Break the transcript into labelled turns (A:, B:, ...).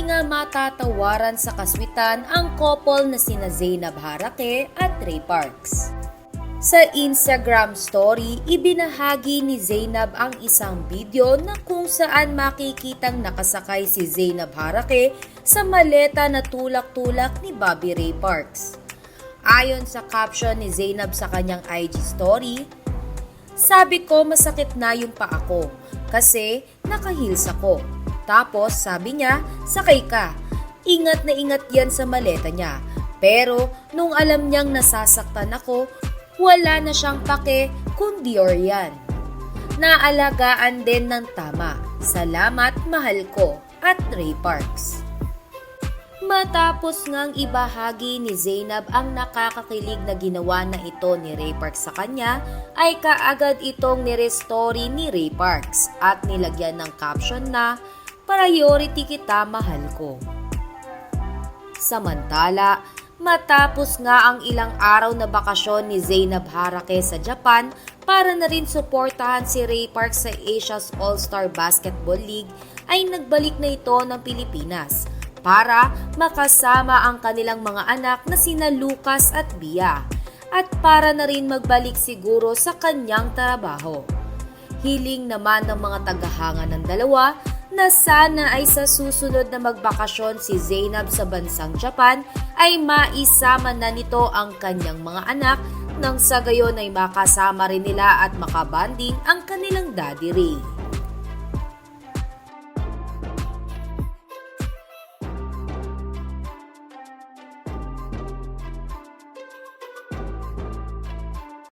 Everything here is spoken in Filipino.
A: nga matatawaran sa kaswitan ang couple na sina Zainab Harake at Ray Parks. Sa Instagram story, ibinahagi ni Zainab ang isang video na kung saan makikitang nakasakay si Zainab Harake sa maleta na tulak-tulak ni Bobby Ray Parks. Ayon sa caption ni Zainab sa kanyang IG story, "Sabi ko masakit na yung paa ko kasi naka-heels ako. Tapos sabi niya, sakay ka. Ingat na ingat yan sa maleta niya. Pero nung alam niyang nasasaktan ako, wala na siyang pake kundi yan. Naalagaan din ng tama. Salamat mahal ko." At Ray Parks. Matapos ngang ibahagi ni Zainab ang nakakakilig na ginawa na ito ni Ray Parks sa kanya, ay kaagad itong nirestory ni Ray Parks at nilagyan ng caption na, "Priority kita, mahal ko." Samantala, matapos nga ang ilang araw na bakasyon ni Zainab Harake sa Japan para na rin suportahan si Ray Parks sa Asia's All-Star Basketball League, ay nagbalik na ito ng Pilipinas para makasama ang kanilang mga anak na sina Lucas at Bia at para na rin magbalik siguro sa kanyang trabaho. Hiling naman ng mga tagahanga ng dalawa na sana ay sa susunod na magbakasyon si Zainab sa bansang Japan ay maisama na nito ang kanyang mga anak nang sa gayon ay makasama rin nila at makabanding ang kanilang Daddy Ray.